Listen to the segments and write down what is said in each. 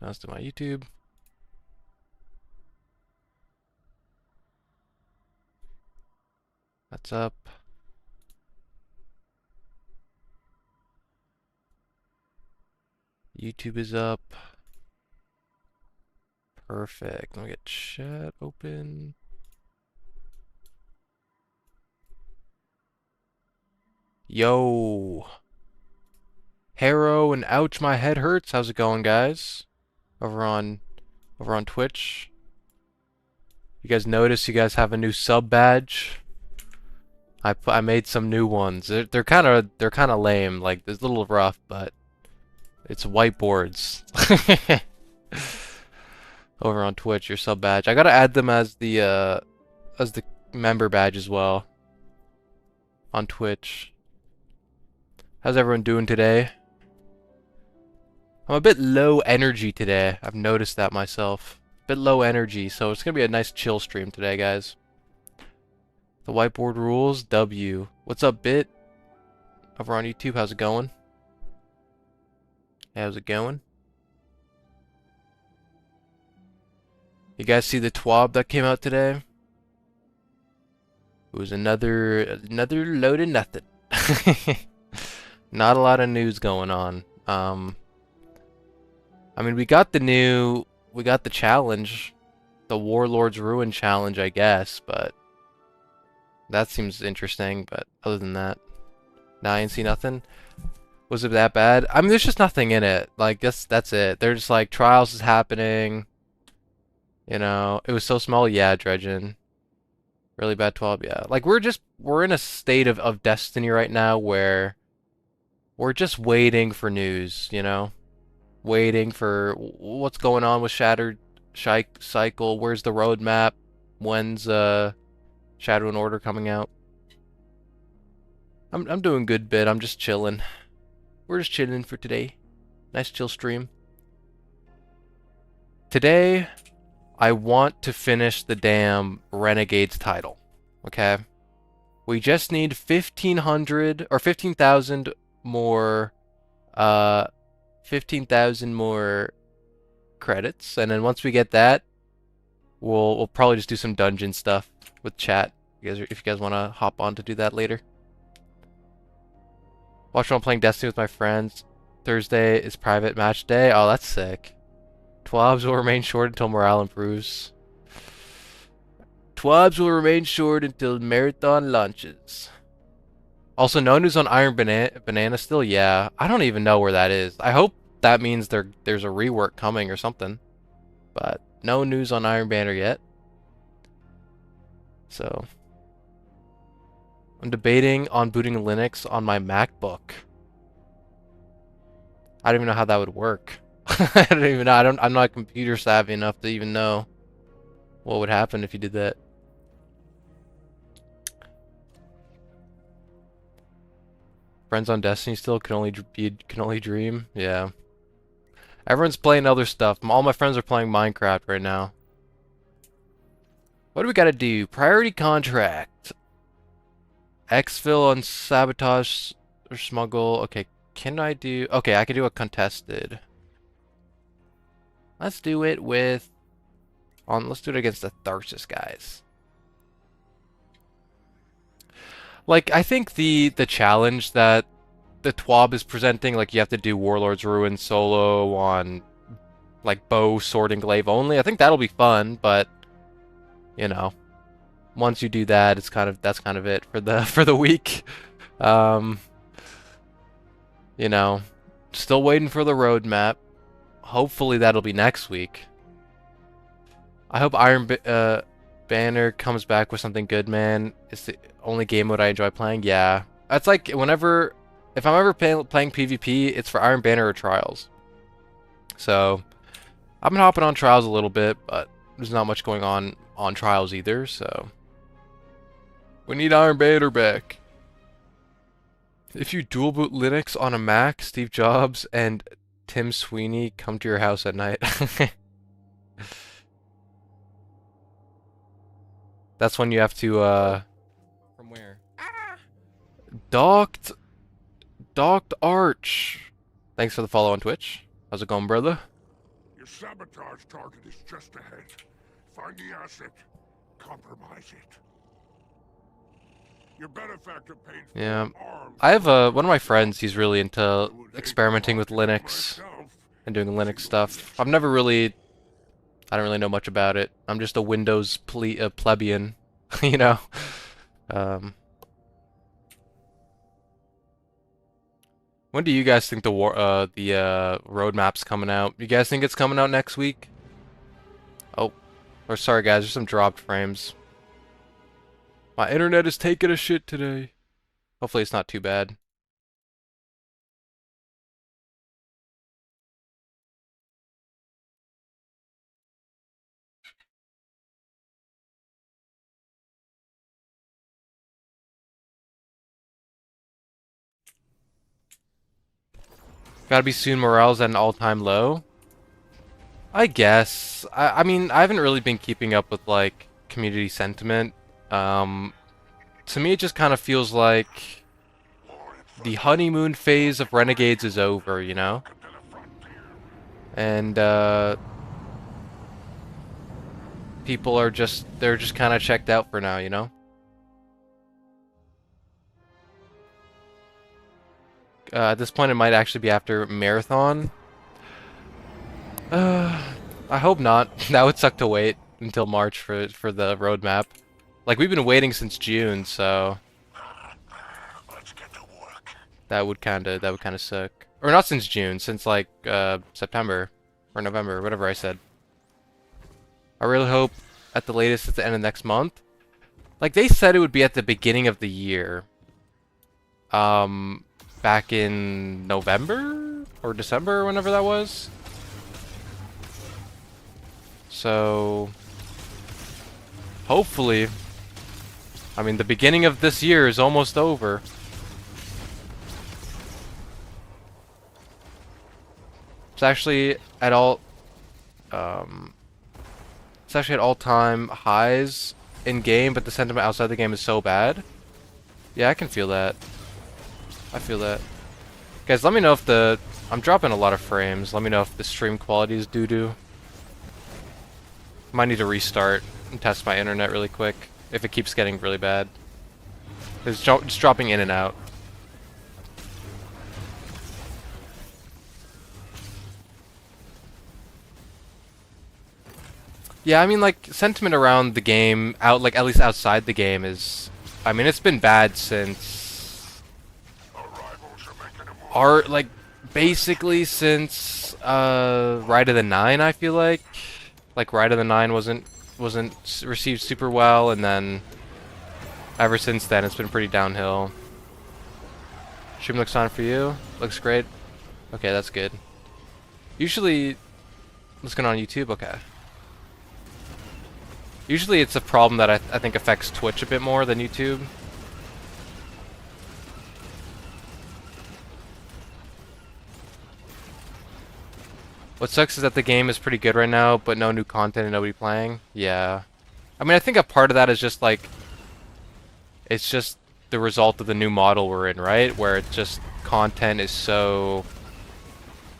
Now let's do my YouTube. That's up. YouTube is up. Perfect. Let me get chat open. Yo. Harrow and ouch, my head hurts. How's it going, guys? Over on Twitch. You guys notice you guys have a new sub badge? I made some new ones. They're kind of lame. Like it's a little rough, but it's whiteboards. Over on Twitch, your sub badge. I gotta add them as the member badge as well on Twitch. How's everyone doing today? I'm a bit low energy today. I've noticed that myself. A bit low energy, so it's gonna be a nice chill stream today, guys. The whiteboard rules, W. What's up, Bit? Over on YouTube, how's it going? How's it going? You guys see the Twab that came out today? It was another load of nothing. Not a lot of news going on. I mean, we got the challenge, the Warlord's Ruin challenge, I guess, but that seems interesting. But other than that, nah, I ain't see nothing. Was it that bad? I mean, there's just nothing in it. Like, that's it. They're just like, trials is happening. You know, it was so small. Yeah, Dredgen. Really bad 12. Yeah. Like, we're in a state of destiny right now where we're just waiting for news, you know? Waiting for what's going on with Shattered Cycle. Where's the roadmap? When's Shadow and Order coming out? I'm doing good, Bit. I'm just chilling. We're just chilling for today. Nice chill stream. Today, I want to finish the damn Renegades title. Okay? We just need 1,500 or 15,000 more 15,000 more credits, and then once we get that, we'll probably just do some dungeon stuff with chat. If you guys want to hop on to do that later. Watch while I'm playing Destiny with my friends. Thursday is private match day. Oh, that's sick. Twabs will remain short until morale improves. Twabs will remain short until marathon launches. Also, no news on Iron Banana still? Yeah. I don't even know where that is. I hope that means there's a rework coming or something. But no news on Iron Banner yet. So, I'm debating on booting Linux on my MacBook. I don't even know how that would work. I don't even know. I'm not computer savvy enough to even know what would happen if you did that. Friends on Destiny still can only dream. Yeah. Everyone's playing other stuff. All my friends are playing Minecraft right now. What do we gotta do? Priority contract. Exfil on sabotage or smuggle. Okay, can I do... Okay, I can do a contested. Let's do it with... Let's do it against the Tharsis guys. Like, I think the challenge that the Twab is presenting, like you have to do Warlord's Ruin solo on like bow, sword, and glaive only. I think that'll be fun, but you know, once you do that, that's kind of it for the week. You know, still waiting for the roadmap. Hopefully that'll be next week. I hope Banner comes back with something good, man. It's the only game mode I enjoy playing. Yeah, that's like if I'm ever playing PvP, it's for Iron Banner or Trials. So I've been hopping on Trials a little bit, but there's not much going on Trials either. So we need Iron Banner back. If you dual boot Linux on a Mac, Steve Jobs and Tim Sweeney come to your house at night. That's when you have to from where? Docked Arch. Thanks for the follow on Twitch. How's it going, brother? Your sabotage target is just ahead. Find the asset. Compromise it. Your benefactor paid for Yeah. arms. I have one of my friends, he's really into experimenting with Linux and doing Linux stuff. I don't really know much about it. I'm just a Windows plebeian, you know. When do you guys think the roadmap's coming out? You guys think it's coming out next week? Oh, or sorry guys, there's some dropped frames. My internet is taking a shit today. Hopefully it's not too bad. Gotta be soon. Morale's at an all-time low. I guess. I mean, I haven't really been keeping up with like community sentiment. To me, it just kind of feels like the honeymoon phase of Renegades is over, you know? And people are they're just kind of checked out for now, you know? At this point, it might actually be after Marathon. I hope not. That would suck to wait until March for the roadmap. Like, we've been waiting since June, so Let's get to work. that would kind of suck. Or not since June, since like September or November, whatever I said. I really hope at the latest at the end of next month. Like, they said it would be at the beginning of the year. Back in November or December, whenever that was. So hopefully, I mean, the beginning of this year is almost over. It's actually at all-time highs in game, but the sentiment outside the game is so bad. Yeah, I can feel that. I feel that. Guys, let me know if I'm dropping a lot of frames. Let me know if the stream quality is doo-doo. Might need to restart and test my internet really quick if it keeps getting really bad. It's just dropping in and out. Yeah, I mean, like, sentiment around the game, like, at least outside the game is... I mean, it's been bad since... like, basically since, Ride of the Nine, I feel like. Like, Ride of the Nine wasn't received super well, and then ever since then, it's been pretty downhill. Stream looks on for you? Looks great? Okay, that's good. Usually... What's going on YouTube? Okay. Usually it's a problem that I think affects Twitch a bit more than YouTube. What sucks is that the game is pretty good right now, but no new content and nobody playing. Yeah. I mean, I think a part of that is just like... It's just the result of the new model we're in, right? Where it's just... Content is so...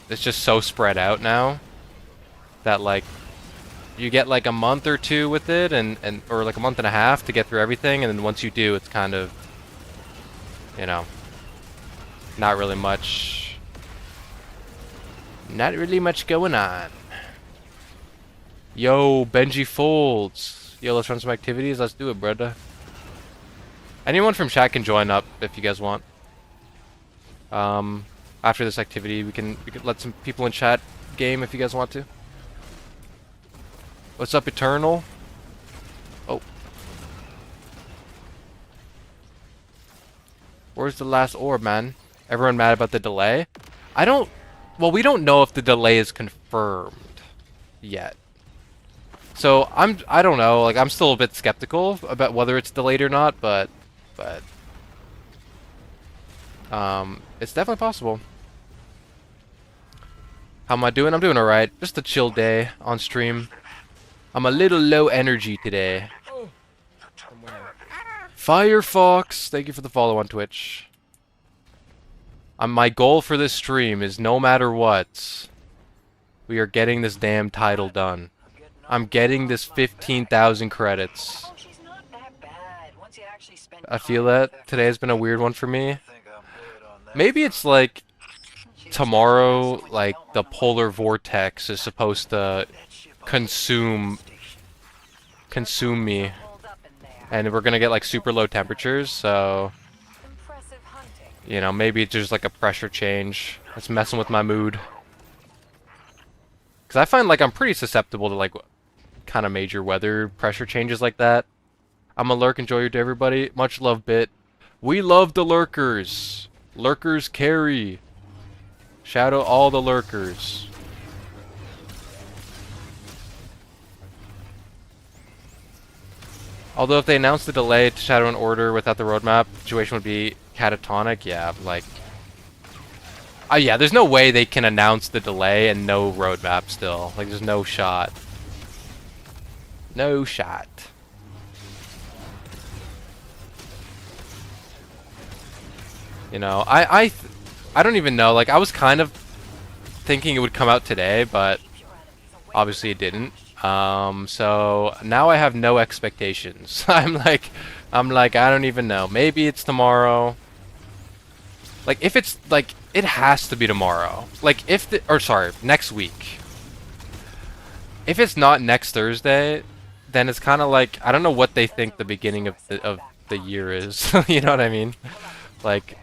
It's just so spread out now. That like... You get like a month or two with it, or like a month and a half to get through everything, and then once you do, it's kind of... You know... Not really much... Not really much going on. Yo, Benji Folds. Yo, let's run some activities. Let's do it, brother. Anyone from chat can join up if you guys want. After this activity, we can let some people in chat game if you guys want to. What's up, Eternal? Oh. Where's the last orb, man? Everyone mad about the delay? Well, we don't know if the delay is confirmed yet. So I don't know, like I'm still a bit skeptical about whether it's delayed or not, but it's definitely possible. How am I doing? I'm doing alright. Just a chill day on stream. I'm a little low energy today. Firefox, thank you for the follow on Twitch. My goal for this stream is no matter what, We are getting this damn title done. I'm getting this 15,000 credits. I feel that today has been a weird one for me. Maybe it's like tomorrow, like the polar vortex is supposed to consume me, and we're gonna get like super low temperatures, so you know, maybe it's just like a pressure change. It's messing with my mood. Because I find like I'm pretty susceptible to like kind of major weather pressure changes like that. I'm a lurk, enjoy your day everybody. Much love, Bit. We love the lurkers. Lurkers carry. Shout out all the lurkers. Although if they announced the delay to Shadow and Order without the roadmap, the situation would be catatonic. Yeah, like... yeah, there's no way they can announce the delay and no roadmap still. Like, there's no shot. No shot. You know, I don't even know. Like, I was kind of thinking it would come out today, but obviously it didn't. So now I have no expectations. I'm like, I don't even know. Maybe it's tomorrow. Like, if it's, like, it has to be tomorrow. Like, if the, or sorry, next week. If it's not next Thursday, then it's kind of like, I don't know what they think the beginning of the year is. You know what I mean? Like,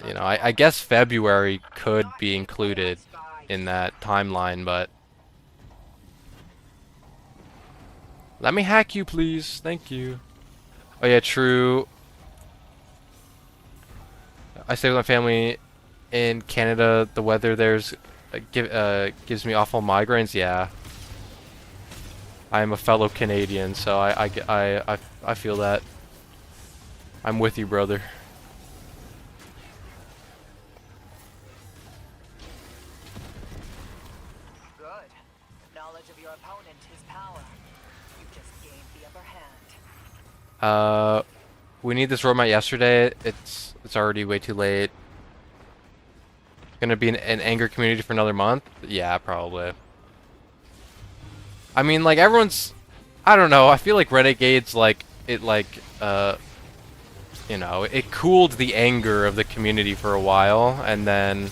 you know, I guess February could be included in that timeline, but... Let me hack you, please. Thank you. Oh yeah, true. I stay with my family in Canada. The weather there's gives me awful migraines. Yeah. I am a fellow Canadian, so I feel that. I'm with you, brother. Good. Knowledge of your opponent is power. You just gained the upper hand. We need this roadmap yesterday. It's already way too late. Gonna be an anger community for another month? Yeah, probably. I mean, like, everyone's... I don't know, I feel like Renegades, like, it, like, you know, it cooled the anger of the community for a while, and then,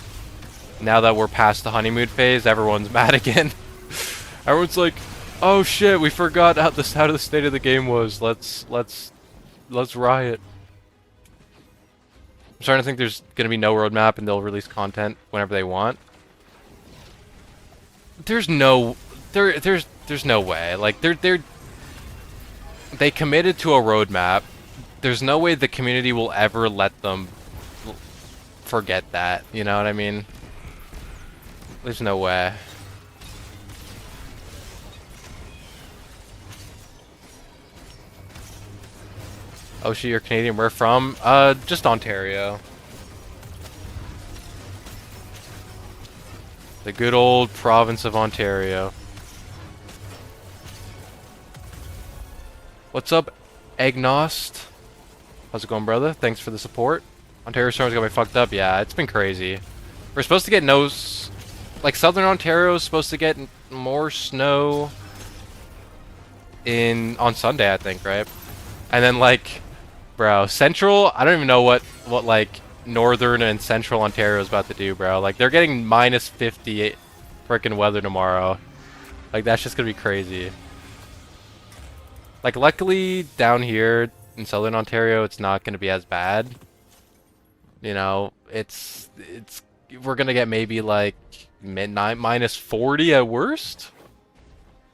now that we're past the honeymoon phase, everyone's mad again. Everyone's like, oh shit, we forgot how the state of the game was. Let's riot. I'm starting to think there's gonna be no roadmap and they'll release content whenever they want. There's no way. Like they committed to a roadmap. There's no way the community will ever let them forget that. You know what I mean? There's no way. Oh shit, you're Canadian. Where from? Just Ontario. The good old province of Ontario. What's up, Agnost? How's it going, brother? Thanks for the support. Ontario storm's got me fucked up. Yeah, it's been crazy. We're supposed to get like, Southern Ontario is supposed to get more snow on Sunday, I think, right? And then, like, bro, Central, I don't even know what like Northern and Central Ontario is about to do, bro. Like, they're getting minus 50 frickin' weather tomorrow. Like, that's just gonna be crazy. Like, luckily down here in Southern Ontario, it's not gonna be as bad. You know, we're gonna get maybe like minus 40 at worst,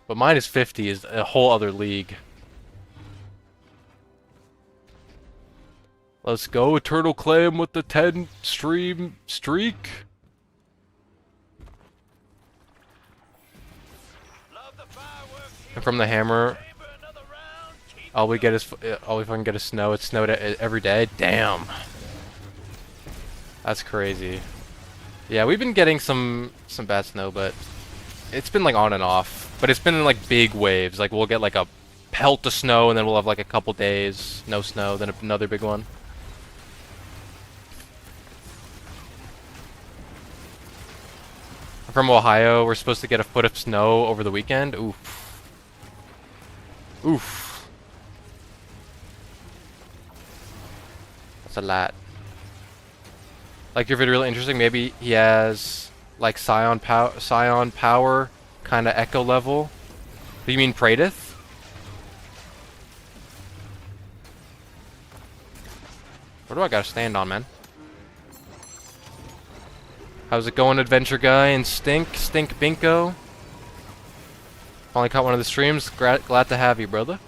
but minus 50 is a whole other league. Let's go, Eternal Clam with the 10 stream streak. And from the hammer, all we fucking get is snow. It snowed every day. Damn. That's crazy. Yeah, we've been getting some bad snow, but it's been like on and off. But it's been in like big waves. Like, we'll get like a pelt of snow, and then we'll have like a couple days no snow, then another big one. from Ohio, we're supposed to get a foot of snow over the weekend. Oof. Oof. That's a lot. Like your video really interesting. Maybe he has like Scion power kind of echo level. Do you mean Praedyth? What do I gotta stand on, man? How's it going, Adventure Guy and Stink Binko? Finally caught one of the streams. Glad to have you, brother.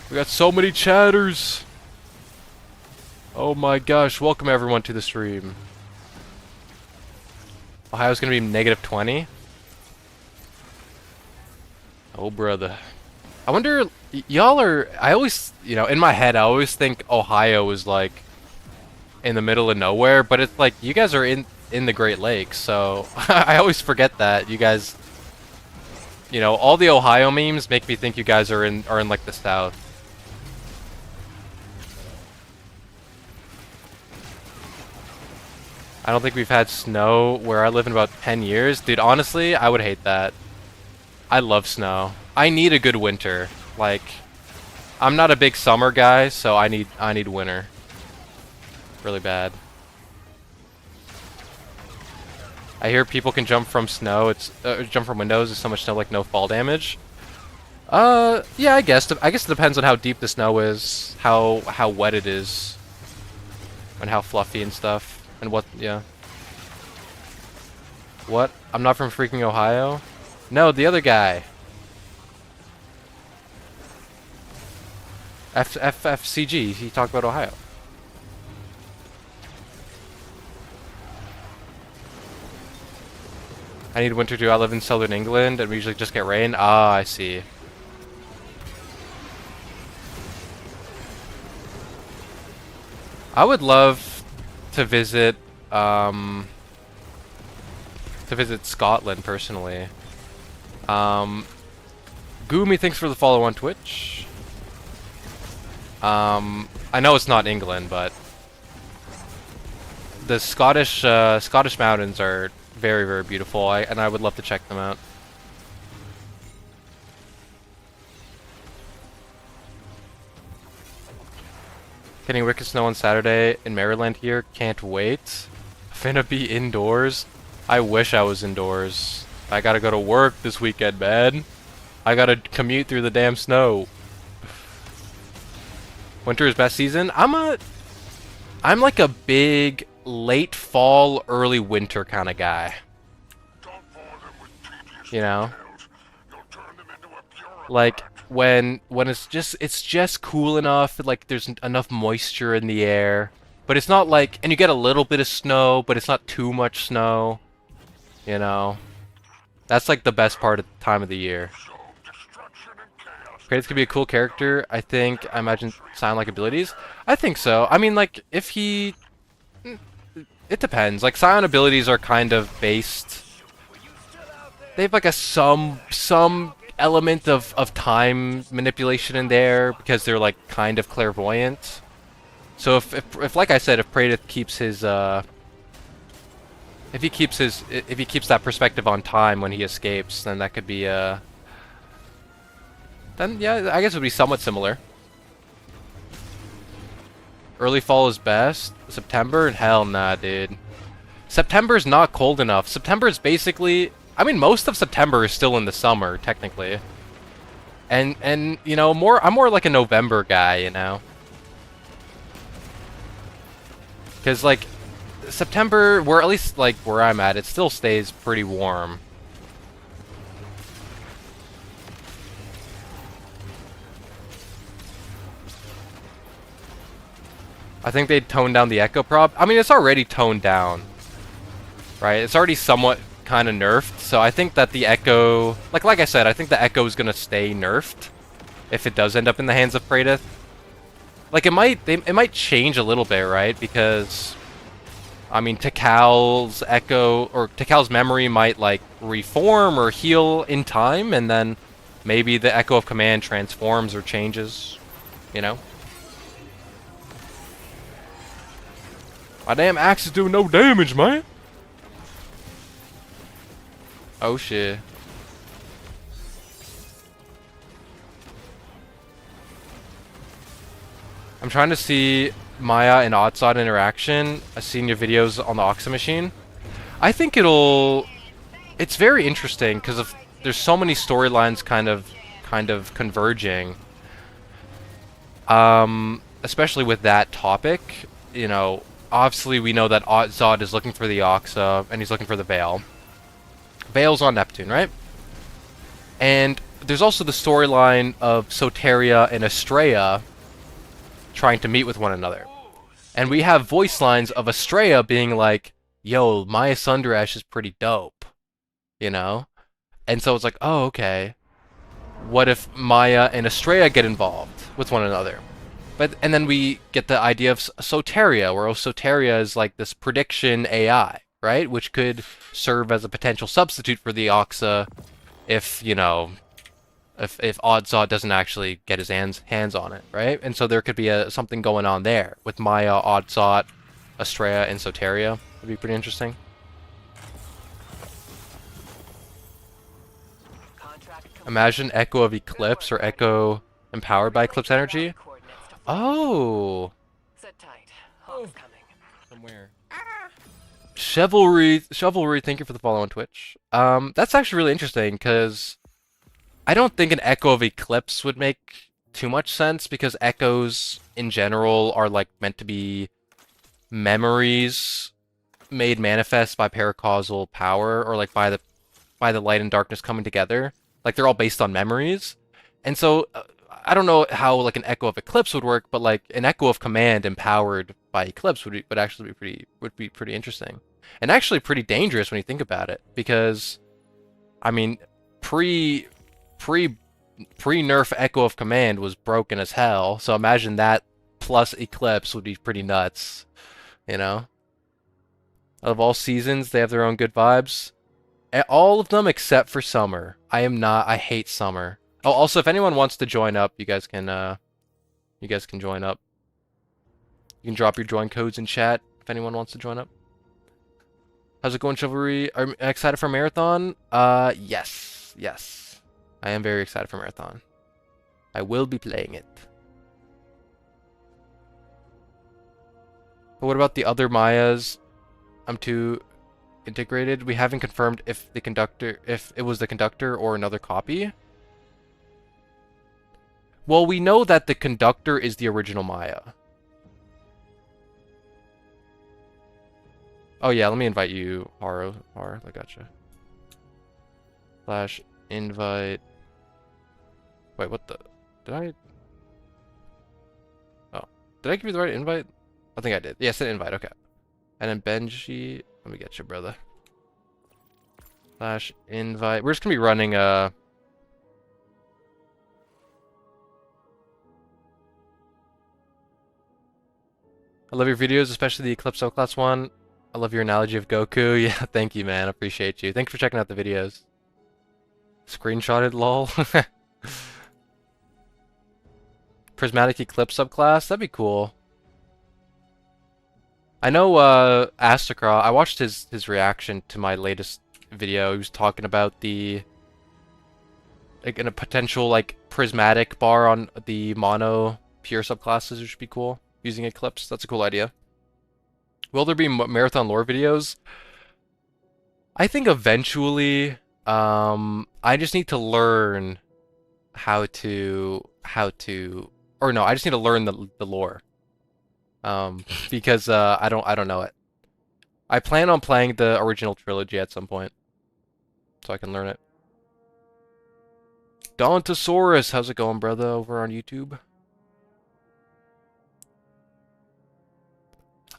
We got so many chatters. Oh my gosh, welcome everyone to the stream. Ohio's gonna be -20. Oh brother. I wonder, y'all are, I always, you know, in my head I always think Ohio is like in the middle of nowhere, but it's like you guys are in the Great Lakes, so I always forget that you guys, you know, all the Ohio memes make me think you guys are in like the South. I don't think we've had snow where I live in about 10 years. Dude, honestly, I would hate that. I love snow. I need a good winter. Like, I'm not a big summer guy, so I need winter. Really bad. I hear people can jump from snow. Jump from windows. There's so much snow, like no fall damage. Yeah, I guess it depends on how deep the snow is, how wet it is, and how fluffy and stuff, and what. Yeah. What? I'm not from freaking Ohio. No, the other guy. FFCG. He talked about Ohio. I need winter too. I live in southern England and we usually just get rain. Ah, I see. I would love to visit Scotland personally. Goomy, thanks for the follow on Twitch. I know it's not England, but the Scottish mountains are very, very beautiful, and I would love to check them out. Getting wicked snow on Saturday in Maryland here. Can't wait. Finna be indoors. I wish I was indoors. I gotta go to work this weekend, man. I gotta commute through the damn snow. Winter is best season. I'm like a big late fall, early winter kind of guy. You know? Like when it's just cool enough, like there's enough moisture in the air, but it's not like, and you get a little bit of snow, but it's not too much snow. You know? That's like the best part of the time of the year. Kratos could be a cool character. I imagine Scion-like abilities. I think so. I mean, like, if he... It depends. Like, Scion abilities are kind of based... They have, like, some element of time manipulation in there, because they're, like, kind of clairvoyant. So if like I said, if Praedyth keeps his, if he keeps that perspective on time when he escapes, then that could be, then, yeah, I guess it would be somewhat similar. Early fall is best. September? Hell nah, dude. September's not cold enough. September's basically... I mean, most of September is still in the summer, technically. And you know, I'm more like a November guy, you know? Because, like, September, at least, like, where I'm at, it still stays pretty warm. I think they'd tone down the echo prop. I mean, it's already toned down, right? It's already somewhat kind of nerfed, so I think that the echo... Like I said, I think the echo is going to stay nerfed if it does end up in the hands of Praedyth. Like, it might change a little bit, right? Because, I mean, Tikal's echo, or Tikal's memory might, like, reform or heal in time, and then maybe the Echo of Command transforms or changes, you know? My damn axe is doing no damage, man. Oh shit. I'm trying to see Maya and Oddsod interaction. I've seen your videos on the Oxa machine. I think it's very interesting because of there's so many storylines kind of converging. Especially with that topic, you know, obviously we know that Zod is looking for the Oxa and he's looking for the Veil. Veil's on Neptune, right? And there's also the storyline of Soteria and Estrella trying to meet with one another. And we have voice lines of Estrella being like, yo, Maya Sundaresh is pretty dope, you know? And so it's like, oh, okay. What if Maya and Estrella get involved with one another? And then we get the idea of Soteria, where Soteria is like this prediction AI, right? Which could serve as a potential substitute for the Oxa if, you know, if Oddsod doesn't actually get his hands on it, right? And so there could be something going on there with Maya, Oddsod, Estrella, and Soteria. That'd be pretty interesting. Imagine Echo of Eclipse or Echo empowered by Eclipse energy. Oh. Sit tight. Hawk's coming. Somewhere. Chivalry, thank you for the follow on Twitch. That's actually really interesting because I don't think an Echo of Eclipse would make too much sense because echoes in general are like meant to be memories made manifest by paracausal power or like by the light and darkness coming together. Like they're all based on memories. And so I don't know how like an Echo of Eclipse would work, but like an Echo of Command empowered by Eclipse would actually be pretty interesting. And actually pretty dangerous when you think about it because I mean pre-nerf Echo of Command was broken as hell. So imagine that plus Eclipse would be pretty nuts, you know? Out of all seasons, they have their own good vibes. All of them except for summer. I hate summer. Oh, also, if anyone wants to join up, you guys can join up. You can drop your join codes in chat if anyone wants to join up. How's it going, Chivalry? Are you excited for Marathon? Yes. Yes. I am very excited for Marathon. I will be playing it. But what about the other Mayas? I'm too integrated. We haven't confirmed if it was the conductor or another copy. Well, we know that the conductor is the original Maya. Oh yeah, let me invite you, Haro. I gotcha. Slash invite. Wait, what the? Did I? Oh, did I give you the right invite? I think I did. Yes, an invite. Okay. And then Benji, let me get you, brother. Slash invite. We're just gonna be running I love your videos, especially the Eclipse Class one. I love your analogy of Goku. Yeah, thank you, man. I appreciate you. Thanks for checking out the videos. Screenshotted, lol. Prismatic Eclipse subclass? That'd be cool. I know Astacra, I watched his reaction to my latest video. He was talking about the like in a potential like prismatic bar on the mono pure subclasses, which would be cool. Using Eclipse, that's a cool idea. Will there be marathon lore videos? I think eventually. I just need to learn how to or no, I just need to learn the lore. Because I don't know it. I plan on playing the original trilogy at some point, so I can learn it. Dontosaurus, how's it going, brother? Over on YouTube.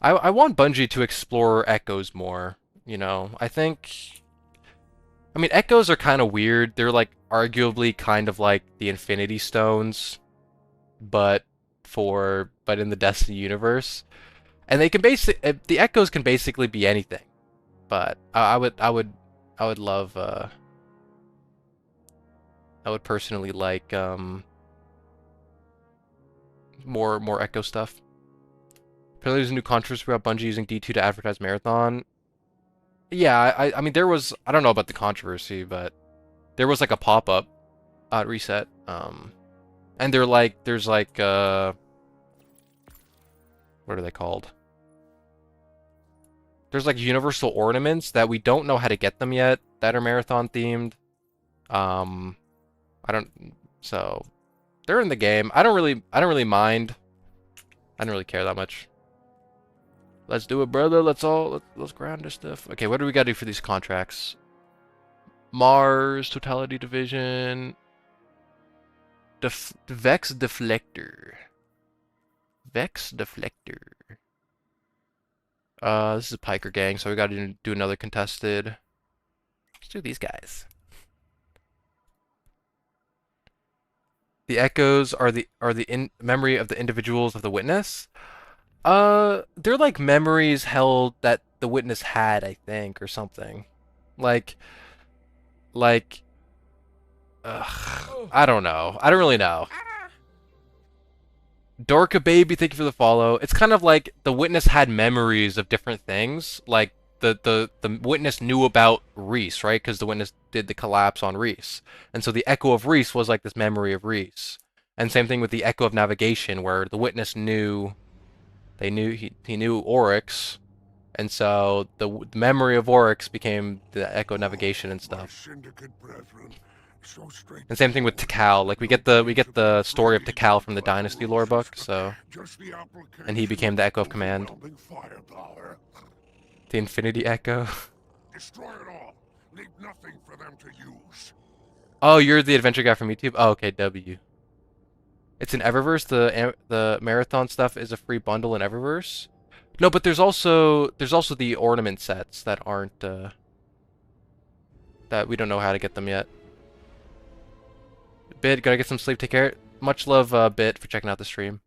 I want Bungie to explore echoes more. You know, I mean, echoes are kind of weird. They're like arguably kind of like the Infinity Stones, but in the Destiny universe, and they can the echoes can basically be anything. But I would love I would personally like more echo stuff. Apparently there's a new controversy about Bungie using D2 to advertise Marathon. Yeah, I mean there was, I don't know about the controversy, but there was like a pop-up at Reset. And they're like, there's like what are they called? There's like universal ornaments that we don't know how to get them yet that are marathon themed. I don't, so they're in the game. I don't really mind. I don't really care that much. Let's do it, brother. Let's grind this stuff. Okay, what do we gotta do for these contracts? Mars, Totality Division, Vex Deflector. Vex Deflector. This is a Piker gang, so we gotta do another contested. Let's do these guys. The echoes are the memory of the individuals of the witness. They're like memories held that the witness had, I think, or something. Like, I don't know. I don't really know. Dorka Baby, thank you for the follow. It's kind of like the witness had memories of different things. Like the witness knew about Reese, right? Because the witness did the collapse on Reese, and so the echo of Reese was like this memory of Reese. And same thing with the echo of navigation, where the witness knew, he knew Oryx, and so the memory of Oryx became the echo navigation and stuff. And same thing with Tikal. Like we get the story of Tikal from the Dynasty lore book, so, and he became the Echo of Command. The Infinity Echo. Destroy it all. Leave nothing for them to use. Oh, you're the adventure guy from YouTube? Oh, okay, W. It's in Eververse. The marathon stuff is a free bundle in Eververse. No, but there's also the ornament sets that aren't that we don't know how to get them yet. Bit, gotta get some sleep. Take care. Much love, Bit, for checking out the stream.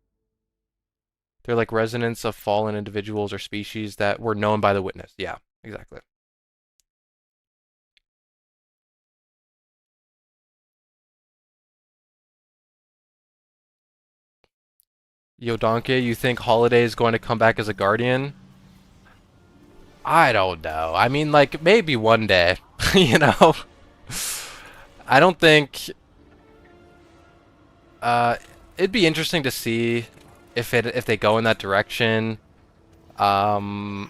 They're like resonance of fallen individuals or species that were known by the witness. Yeah, exactly. Yo, Donkey, you think Holiday is going to come back as a Guardian? I don't know. I mean, like, maybe one day. You know? I don't think... it'd be interesting to see if they go in that direction. I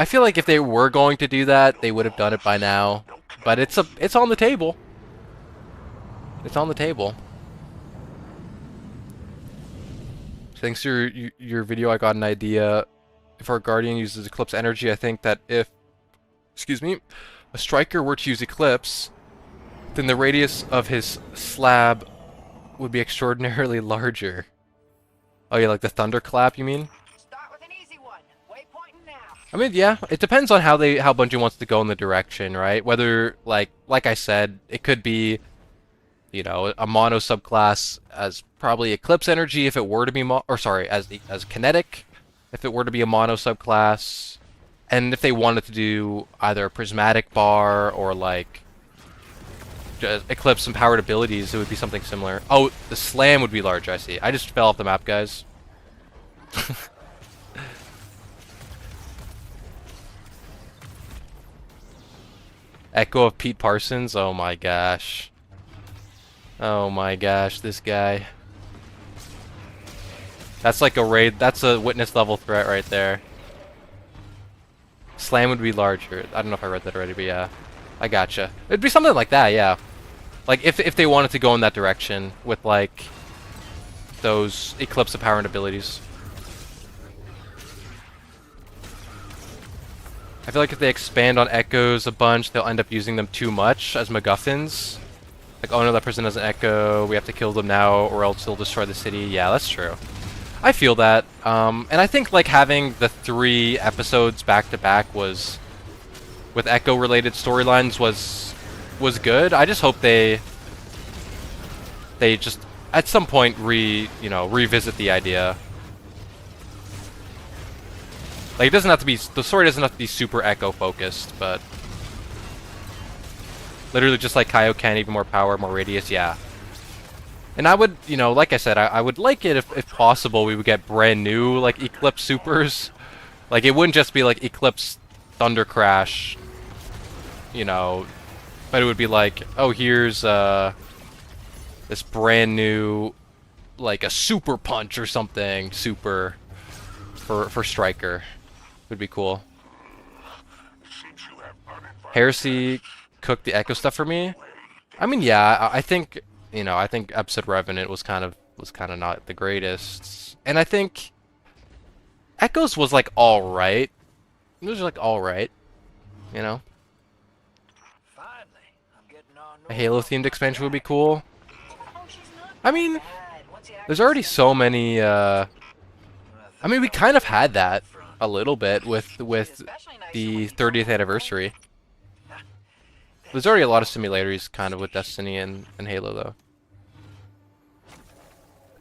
feel like if they were going to do that, they would have done it by now. But it's on the table. It's on the table. Thanks to your video, I got an idea. If our Guardian uses Eclipse energy, I think that if, excuse me, a striker were to use Eclipse, then the radius of his slab would be extraordinarily larger. Oh yeah, like the thunderclap, you mean? Start with an easy one. Waypoint now. I mean, yeah, it depends on how Bungie wants to go in the direction, right? Whether like I said, it could be, you know, a mono subclass as probably Eclipse energy if it were to be as kinetic if it were to be a mono subclass, and if they wanted to do either a prismatic bar or like just Eclipse empowered abilities, it would be something similar. Oh, the slam would be large, I see. I just fell off the map, guys. Echo of Pete Parsons, oh my gosh. Oh my gosh, this guy. That's like a raid, that's a witness level threat right there. Slam would be larger. I don't know if I read that already, but yeah. I gotcha. It'd be something like that, yeah. Like if they wanted to go in that direction with like those Eclipse empowerment abilities. I feel like if they expand on echoes a bunch, they'll end up using them too much as MacGuffins. Like, oh no, that person has an echo, we have to kill them now, or else they'll destroy the city. Yeah, that's true. I feel that. And I think like having the 3 episodes back to back was, with echo related storylines, was good. I just hope they just at some point revisit the idea. Like, it doesn't have to be, the story doesn't have to be super echo focused, but literally just like Kaioken, even more power, more radius, yeah. And I would, you know, like I said, I would like it if possible we would get brand new like Eclipse supers. Like, it wouldn't just be like Eclipse Thunder Crash, you know, but it would be like, oh, here's this brand new, like a super punch or something, super for Striker, would be cool. Heresy cooked the Echo stuff for me. I mean, yeah, I think, you know, I think episode Revenant was kind of not the greatest, and I think Echoes was like all right. It was like all right, you know. A Halo themed expansion would be cool. I mean, there's already so many. I mean, we kind of had that a little bit with the 30th anniversary. There's already a lot of simulators kind of with Destiny and Halo though.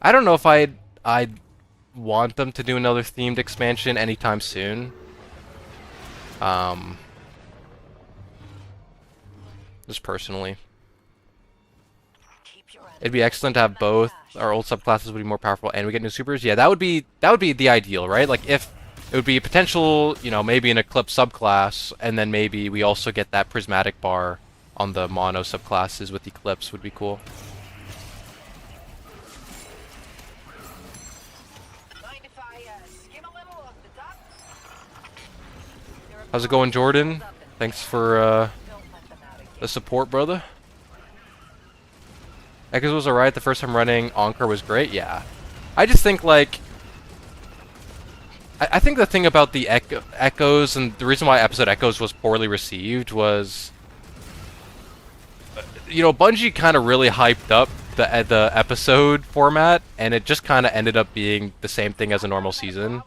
I don't know if I'd want them to do another themed expansion anytime soon. Just personally. It'd be excellent to have both. Our old subclasses would be more powerful and we get new supers. Yeah, that would be the ideal, right? Like if it would be a potential, you know, maybe an Eclipse subclass, and then maybe we also get that prismatic bar on the mono subclasses with Eclipse would be cool. How's it going, Jordan? Thanks for the support, brother. Echoes was alright. The first time running Anchor was great. Yeah, I just think like I think the thing about the Echoes and the reason why episode Echoes was poorly received was, you know, Bungie kind of really hyped up the episode format, and it just kind of ended up being the same thing as a normal season.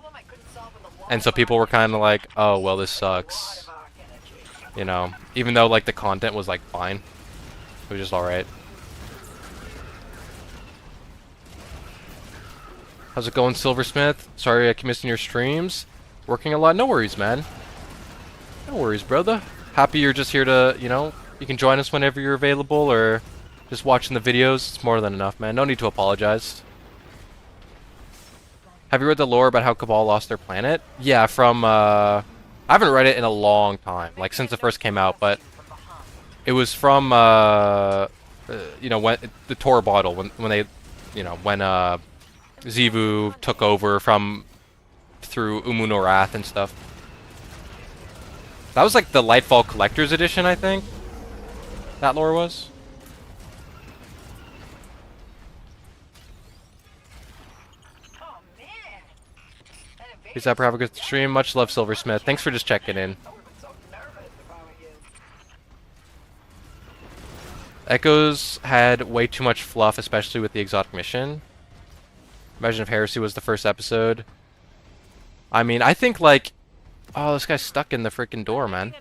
And so people were kind of like, oh, well, this sucks. You know, even though, like, the content was, like, fine. It was just alright. How's it going, Silversmith? Sorry I keep missing your streams. Working a lot? No worries, man. No worries, brother. Happy you're just here to, you know, you can join us whenever you're available, or just watching the videos. It's more than enough, man. No need to apologize. Have you read the lore about how Cabal lost their planet? Yeah, from, I haven't read it in a long time, like since it first came out, but it was from, you know, when the Tor bottle, when they, you know, when, Xivu took over through Umu-Norath and stuff. That was like the Lightfall Collector's Edition, I think. That lore was. Peace out, have a good stream. Much love, Silversmith. Thanks for just checking in. Echoes had way too much fluff, especially with the exotic mission. Imagine if Heresy was the first episode. I mean, I think like... Oh, this guy's stuck in the freaking door, man.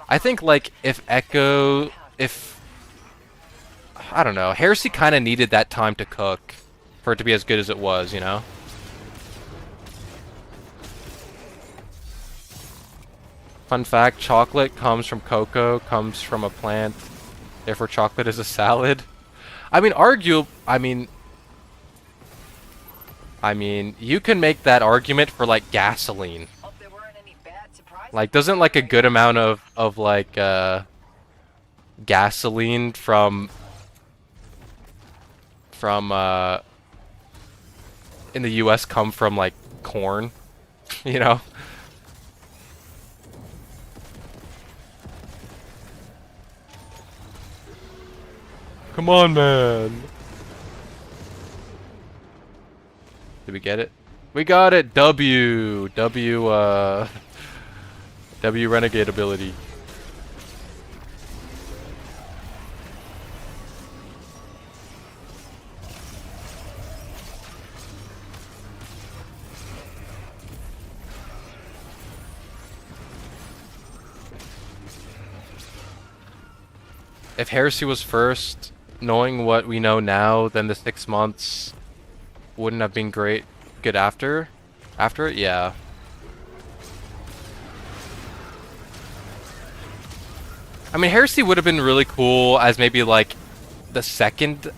I think like if I don't know, Heresy kind of needed that time to cook for it to be as good as it was, you know? Fun fact, chocolate comes from cocoa, comes from a plant, therefore chocolate is a salad. I mean, I mean, you can make that argument for like gasoline. Like, doesn't like a good amount of like gasoline from in the US come from like corn, you know? Come on, man. Did we get it? We got it. W renegade ability. If Heresy was first, knowing what we know now, then the 6 months wouldn't have been good after it. Yeah. I mean, Heresy would have been really cool as maybe like the second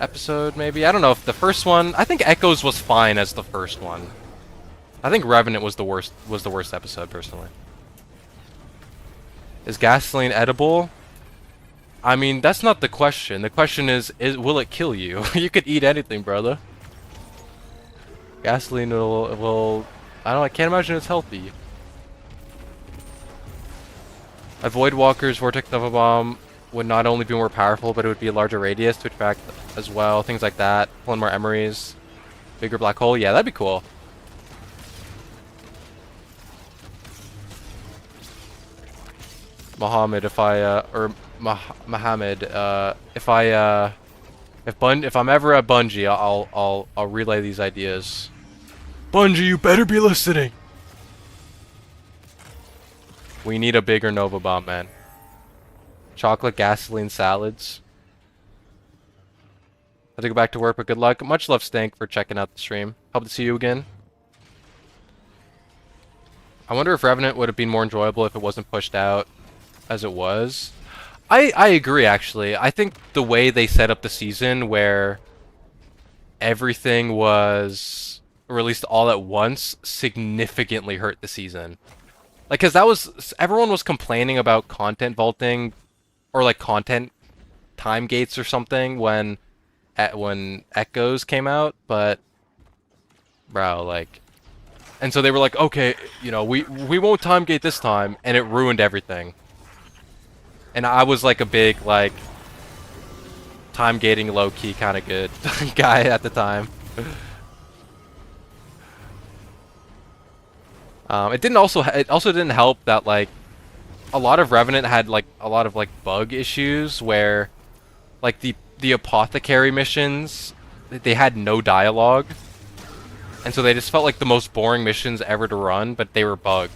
episode, maybe. I don't know if the first one. I think Echoes was fine as the first one. I think Revenant was the worst episode, personally. Is gasoline edible? I mean, that's not the question. The question is will it kill you? You could eat anything, brother. Gasoline will I can't imagine it's healthy. Avoid walkers, vortex lava bomb would not only be more powerful, but it would be a larger radius to attract as well. Things like that. Pulling more emeries. Bigger black hole. Yeah, that'd be cool. Muhammad, if I'm ever at Bungie, I'll relay these ideas. Bungie, you better be listening. We need a bigger Nova Bomb, man. Chocolate gasoline salads. I have to go back to work, but good luck. Much love, Stank, for checking out the stream. Hope to see you again. I wonder if Revenant would have been more enjoyable if it wasn't pushed out as it was. I agree, actually. I think the way they set up the season, where everything was released all at once, significantly hurt the season. Like, cause that was, everyone was complaining about content vaulting, or like content time gates or something when Echoes came out, but bro, like, and so they were like, okay, you know, we won't time gate this time, and it ruined everything. And I was like a big, like, time gating low-key kind of good guy at the time. It also didn't help that, like, a lot of Revenant had, like, a lot of, like, bug issues where, like, the apothecary missions, they had no dialogue. And so they just felt like the most boring missions ever to run, but they were bugged.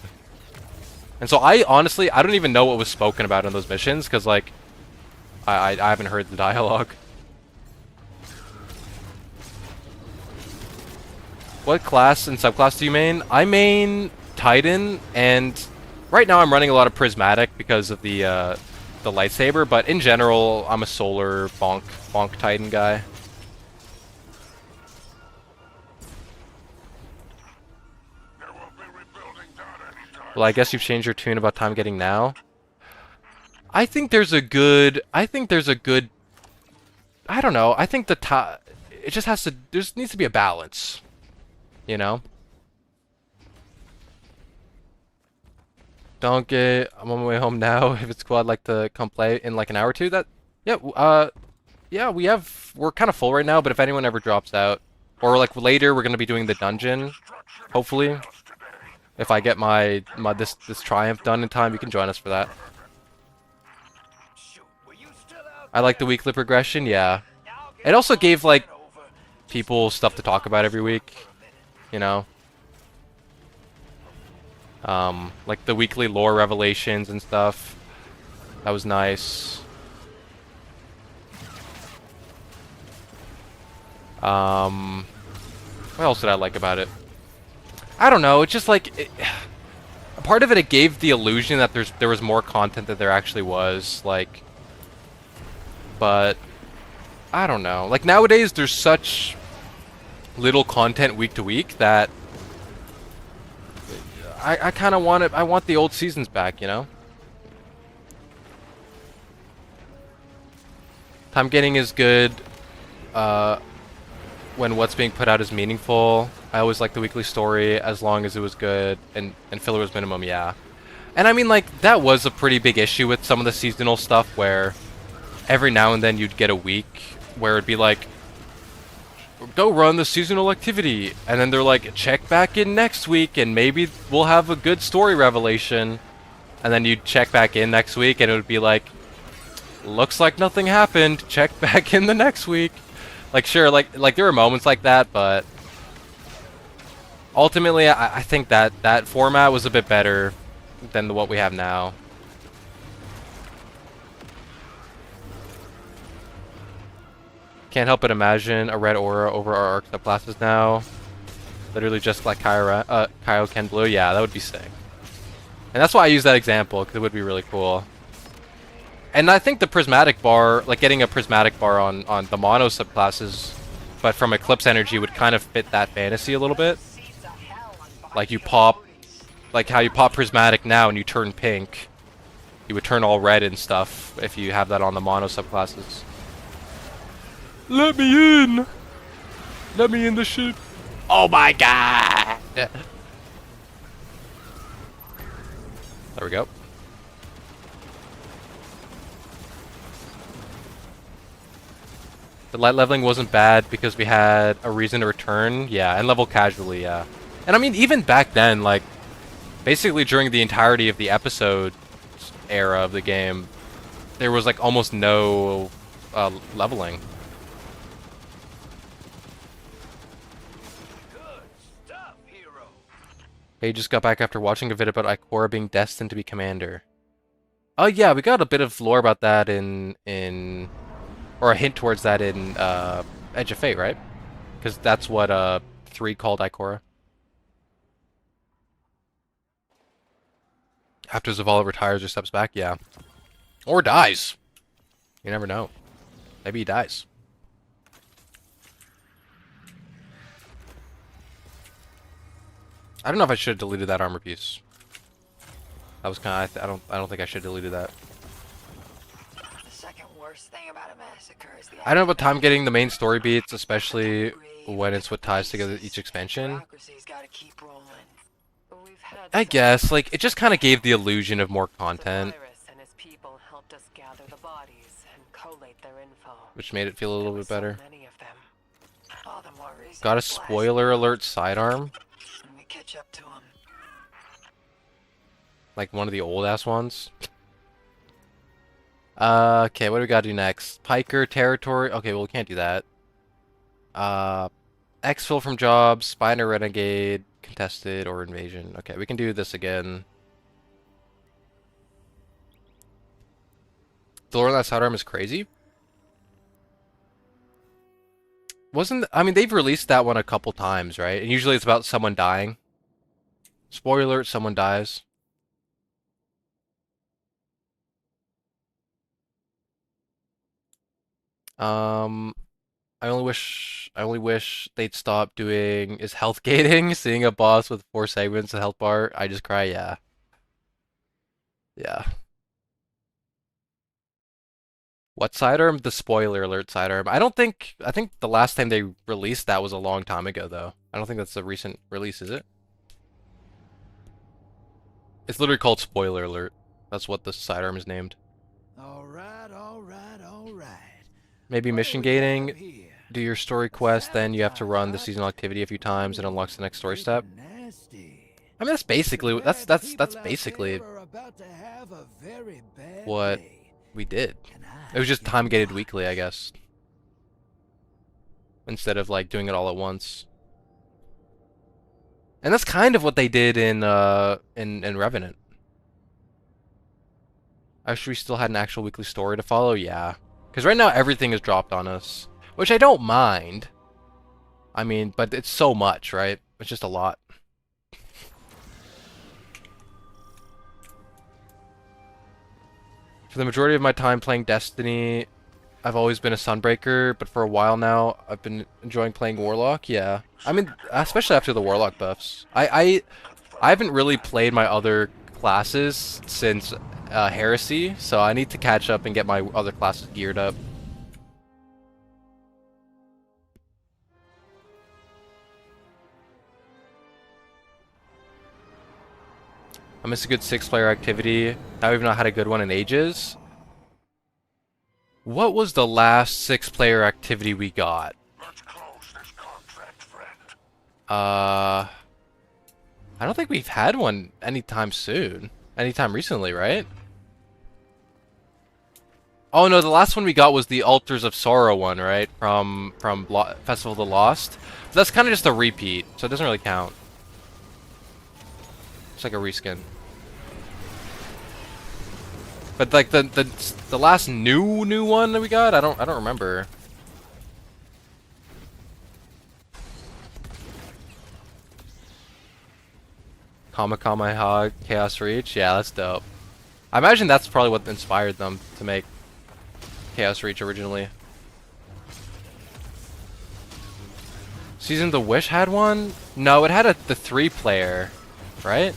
And so I don't even know what was spoken about in those missions, because, like, I haven't heard the dialogue. What class and subclass do you main? I main Titan, and right now I'm running a lot of Prismatic because of the lightsaber, but in general, I'm a solar bonk Titan guy. Well, I guess you've changed your tune about time getting now. I think there's a good, I don't know, I think it just has to, there needs to be a balance, you know? Donkey, I'm on my way home now. If it's cool, I'd like to come play in like an hour or two. Yeah, we're kind of full right now, but if anyone ever drops out, or like later, we're gonna be doing the dungeon, hopefully. If I get this triumph done in time, you can join us for that. I like the weekly progression, yeah. It also gave, like, people stuff to talk about every week, you know? Like the weekly lore revelations and stuff. That was nice. What else did I like about it? I don't know, it's just like, part of it gave the illusion that there was more content than there actually was, like, but, I don't know. Like, nowadays, there's such little content week to week that I kind of want it, I want the old seasons back, you know? Time getting is good, when what's being put out is meaningful. I always liked the weekly story as long as it was good and filler was minimum, yeah. And I mean, like, that was a pretty big issue with some of the seasonal stuff where every now and then you'd get a week where it'd be like, go run the seasonal activity, and then they're like, check back in next week and maybe we'll have a good story revelation. And then you'd check back in next week and it would be like, looks like nothing happened, check back in the next week. Like, sure, like there were moments like that, but ultimately, I think that format was a bit better than what we have now. Can't help but imagine a red aura over our arc subclasses now. Literally just like Kaioken Blue. Yeah, that would be sick. And that's why I use that example, because it would be really cool. And I think the prismatic bar, like getting a prismatic bar on the mono subclasses, but from Eclipse energy would kind of fit that fantasy a little bit. Like you pop, like how you pop prismatic now and you turn pink. You would turn all red and stuff if you have that on the mono subclasses. Let me in! Let me in the ship. Oh my god! There we go. The light leveling wasn't bad because we had a reason to return, yeah, and level casually, yeah. And I mean, even back then, like, basically during the entirety of the episode era of the game, there was like almost no leveling. Good stuff, hero. Hey, just got back after watching a vid about Ikora being destined to be commander. Oh yeah, we got a bit of lore about that in or a hint towards that in Edge of Fate, right? Because that's what 3 called Ikora. After Zavala retires or steps back, yeah. Or dies. You never know. Maybe he dies. I don't know if I should have deleted that armor piece. That was kind of, I don't think I should have deleted that. The second worst thing about a massacre is the I don't know about time getting the main story beats, especially when it's what ties together each expansion. bureaucracy's gotta keep rolling. We've had I some guess, like, it just kind of gave the illusion of more content, Cyrus and his people helped us gather the bodies and collate their info. which made it feel a little bit better. So many of them. All the more reason Got a to blast spoiler alert sidearm, when we catch up to 'em. like one of the old-ass ones. Okay, what do we gotta do next? Piker, territory, okay, well we can't do that. Exfil from jobs, Spiner, renegade, contested, or invasion. Okay, we can do this again. The lore of that sidearm is crazy. I mean, they've released that one a couple times, right? And usually it's about someone dying. Spoiler alert, someone dies. I only wish they'd stop doing is health gating, seeing a boss with 4 segments of health bar. I just cry, yeah. Yeah. What sidearm? The spoiler alert sidearm. I think the last time they released that was a long time ago, though. I don't think that's a recent release, is it? It's literally called spoiler alert. That's what the sidearm is named. Alright, alright, alright. Maybe mission gating. Do your story quest, then you have to run the seasonal activity a few times and unlocks the next story step. I mean, that's basically what we did. It was just time gated weekly, I guess, instead of like doing it all at once. And that's kind of what they did in Revenant. I wish we still had an actual weekly story to follow. Yeah, because right now everything is dropped on us, which I don't mind. I mean, but it's so much, right? It's just a lot. For the majority of my time playing Destiny, I've always been a Sunbreaker, but for a while now, I've been enjoying playing Warlock, yeah. I mean, especially after the Warlock buffs. I haven't really played my other classes since Heresy, so I need to catch up and get my other classes geared up. I miss a good 6-player activity. Now we've not had a good one in ages. What was the last 6-player activity we got? Let's close this contract, friend. I don't think we've had one anytime soon. Anytime recently, right? Oh no, the last one we got was the Altars of Sorrow one, right? From Festival of the Lost. So that's kind of just a repeat, so it doesn't really count. It's like a reskin. But like the last new one that we got, I don't remember. Kamehameha Chaos Reach, yeah, that's dope. I imagine that's probably what inspired them to make Chaos Reach originally. Season of the Wish had one? No, it had the 3-player, right?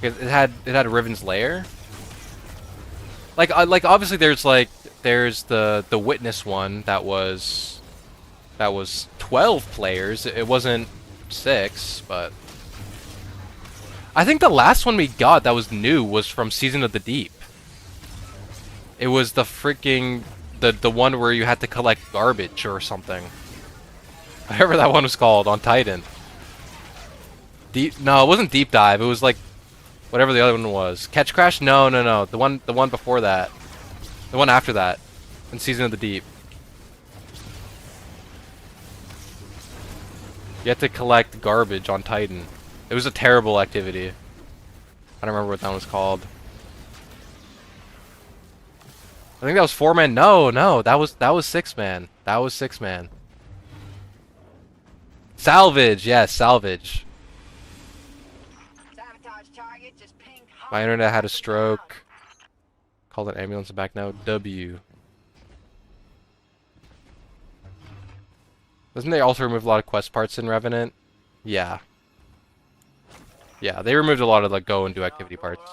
It had Riven's Lair. Like obviously there's the Witness one that was 12 players. It wasn't 6, but I think the last one we got that was new was from Season of the Deep. It was the freaking the one where you had to collect garbage or something. Whatever that one was called on Titan. No, it wasn't Deep Dive. It was like whatever the other one was. Catch Crash? No. The one before that. The one after that. In Season of the Deep. You had to collect garbage on Titan. It was a terrible activity. I don't remember what that one was called. I think that was 4-man. No, that was 6-man. That was 6-man. Salvage, yes, salvage. My internet had a stroke. Called an ambulance and back now. W. Doesn't they also remove a lot of quest parts in Revenant? Yeah. Yeah, they removed a lot of like go and do activity parts.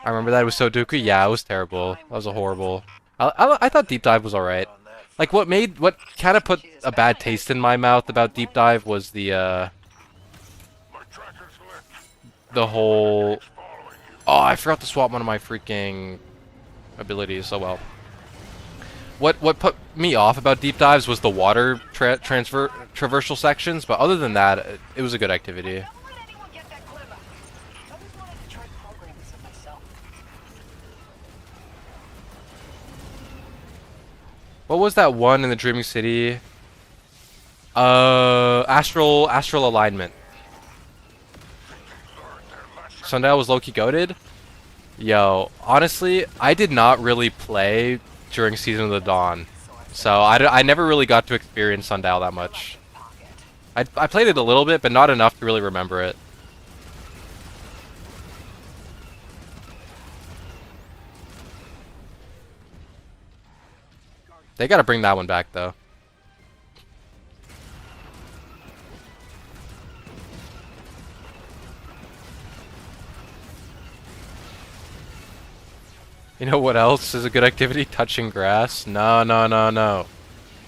I remember that. It was so dooku. Yeah, it was terrible. That was a horrible. I thought Deep Dive was alright. Like what kind of put a bad taste in my mouth about Deep Dive was the whole. Oh, I forgot to swap one of my freaking abilities. Oh well. What put me off about Deep Dives was the water traversal sections, but other than that, it was a good activity. What was that one in the Dreaming City? Astral Alignment. Sundial was low-key goated? Yo, honestly, I did not really play during Season of the Dawn, so I never really got to experience Sundial that much. I played it a little bit, but not enough to really remember it. They gotta bring that one back, though. You know what else is a good activity? Touching grass? No.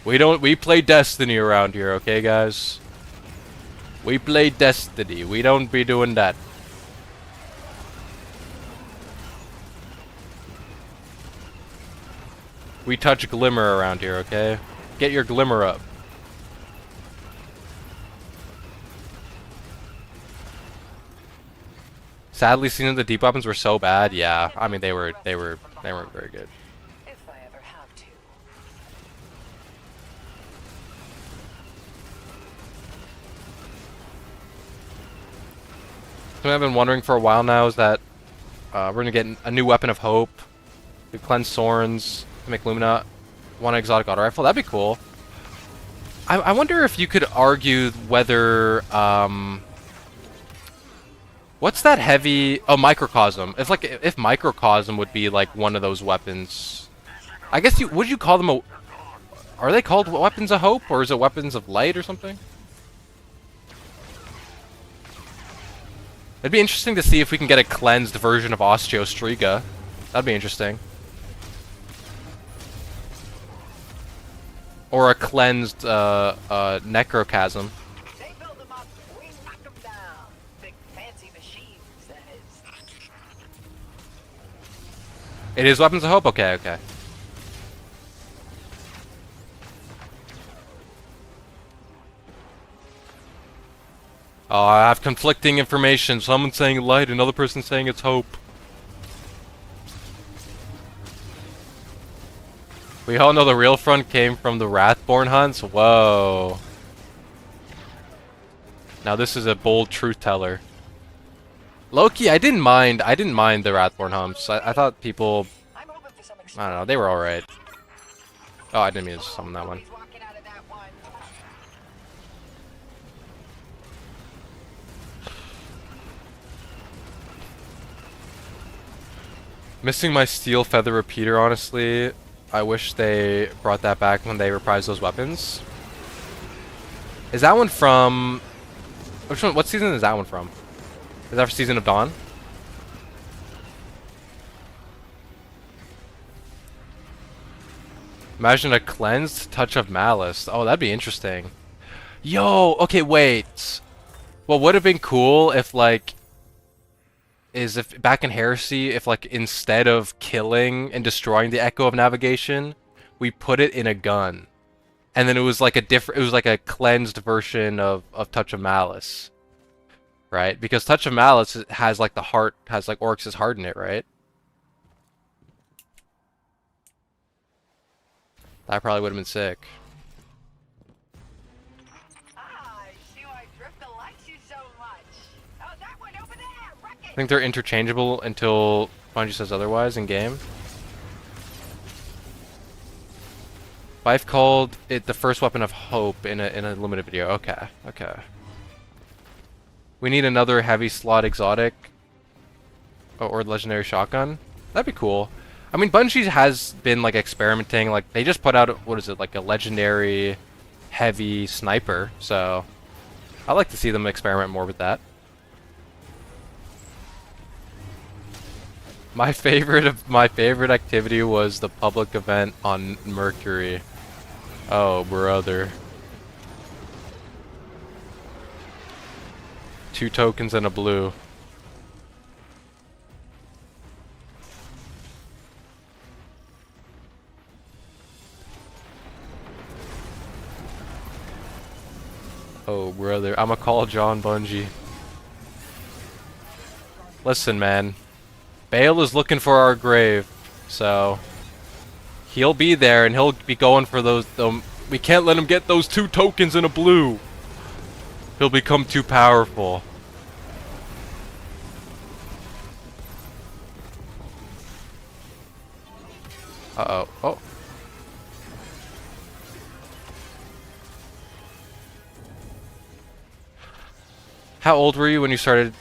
We play Destiny around here, okay, guys? We play Destiny. We don't be doing that. We touch Glimmer around here, okay? Get your Glimmer up. Sadly, Season of the Deep weapons were so bad. Yeah, I mean they weren't very good. If I ever have to. Something I've been wondering for a while now is that we're gonna get a new weapon of hope. We cleanse Sorns to make Lumina one exotic auto rifle. That'd be cool. I wonder if you could argue whether what's that heavy? Oh, Microcosm. If Microcosm would be like one of those weapons. I guess would you call them are they called weapons of hope, or is it weapons of light or something? It'd be interesting to see if we can get a cleansed version of Osteostriga. That'd be interesting. Or a cleansed Necrochasm. They build them up, we knock them down. Big fancy machines, that is. It is weapons of hope? Okay. Oh, I have conflicting information. Someone's saying light, another person's saying it's hope. We all know the real front came from the Wrathborn hunts? Whoa. Now this is a bold truth teller. Loki, I didn't mind the Wrathborn hunts. I thought people, I don't know, they were alright. Oh, I didn't mean to summon that one. Missing my steel feather repeater, honestly. I wish they brought that back when they reprised those weapons. Is that one from... Which one? What season is that one from? Is that for Season of Dawn? Imagine a cleansed touch of malice. Oh, that'd be interesting. Yo, okay, wait. What would have been cool if, like, if back in Heresy, if, like, instead of killing and destroying the Echo of Navigation, we put it in a gun. And then it was like a cleansed version of Touch of Malice. Right? Because Touch of Malice has, like, has, like, Oryx's heart in it, right? That probably would have been sick. Ah, I Drifter likes you so much. Oh, that one over there, wreck it. I think they're interchangeable until Bungie says otherwise in game. Fife called it the first weapon of hope in a limited video. Okay, okay. We need another heavy slot exotic or legendary shotgun. That'd be cool. I mean, Bungie has been, like, experimenting. Like, they just put out, what is it, like a legendary heavy sniper. So I like to see them experiment more with that. My favorite activity was the public event on Mercury. Oh, brother. 2 tokens and a blue. Oh, brother. I'ma call John Bungie. Listen, man. Bale is looking for our grave, so he'll be there and he'll be going for those. We can't let him get those 2 tokens in a blue. He'll become too powerful. Uh-oh. Oh. How old were you when you started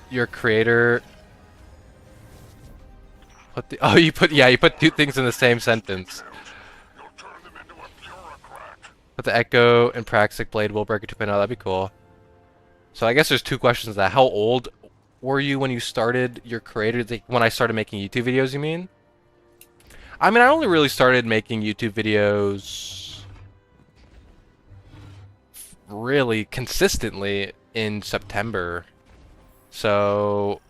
your creator? Oh, you put 2 things in the same sentence. You'll turn them into a bureaucrat. Put the Echo and Praxic Blade Willbreaker 2.0. That'd be cool. So I guess there's 2 questions to that. How old were you when you started your creator? When I started making YouTube videos, you mean? I mean, I only really started making YouTube videos really consistently in September. So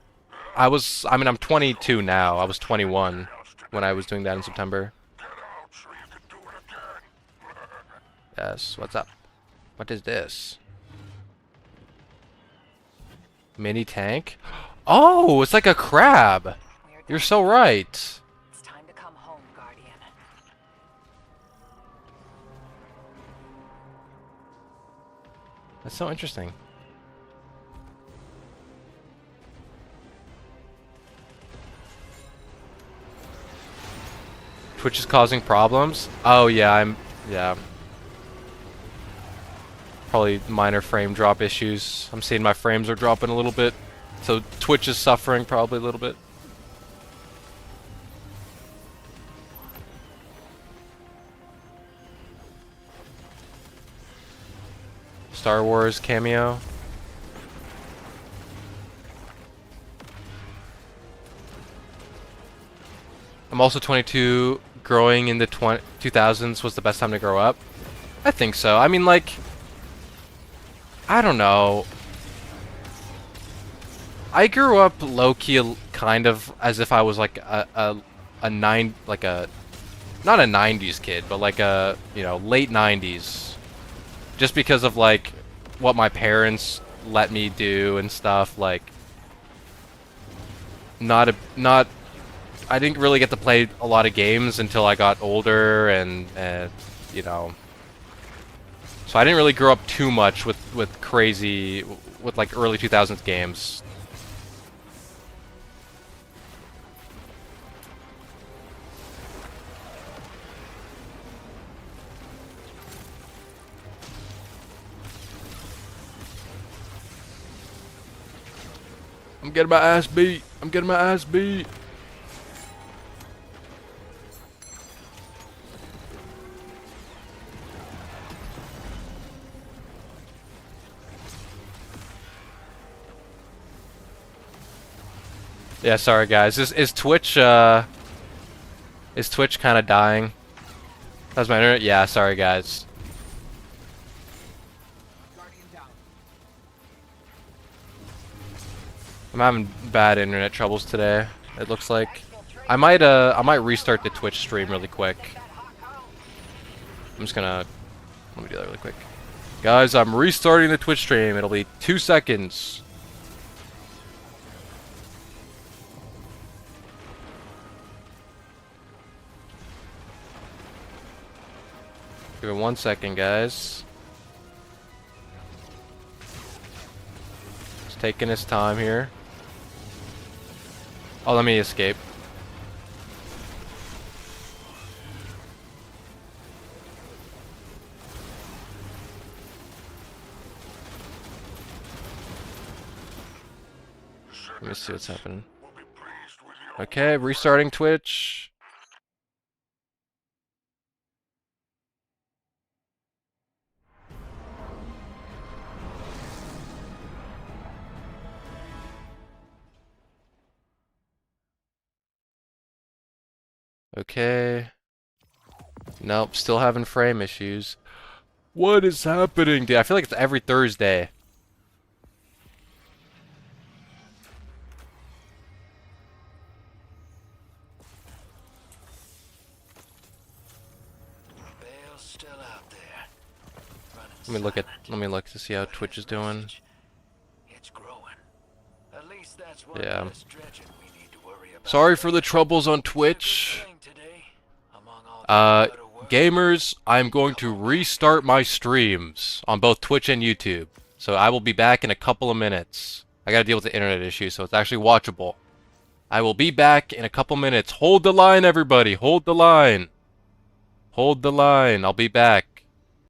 I'm 22 now. I was 21 when I was doing that in September. Get out so you can do it again. Yes, what's up? What is this? Mini tank? Oh, it's like a crab. We're You're done. so right. It's time to come home, Guardian. That's so interesting. Twitch is causing problems? Oh yeah, yeah. Probably minor frame drop issues. I'm seeing my frames are dropping a little bit. So Twitch is suffering probably a little bit. Star Wars cameo. I'm also 22. Growing in the 2000s was the best time to grow up. I think so. I mean, like, I don't know. I grew up low-key kind of as if I was like not a 90s kid, but like a, you know, late 90s. Just because of like what my parents let me do and stuff, like I didn't really get to play a lot of games until I got older and you know. So I didn't really grow up too much with like early 2000s games. I'm getting my ass beat. I'm getting my ass beat. Yeah, sorry guys. Is Twitch kind of dying? How's my internet? Yeah, sorry guys. I'm having bad internet troubles today. It looks like. I might restart the Twitch stream really quick. I'm just gonna let me do that really quick. Guys, I'm restarting the Twitch stream. It'll be 2 seconds. Give it 1 second, guys. Just taking his time here. Oh, let me escape. Let me see what's happening. Okay, restarting Twitch. Okay. Nope, still having frame issues. What is happening, dude? I feel like it's every Thursday. Bale's still out there. Let me look to see how Twitch is doing. It's growing. At least that's one Yeah. less dredging we need to worry about. Sorry for the troubles on Twitch. Gamers, I'm going to restart my streams on both Twitch and YouTube. So I will be back in a couple of minutes. I gotta deal with the internet issue, so it's actually watchable. I will be back in a couple minutes. Hold the line, everybody. Hold the line. Hold the line. I'll be back.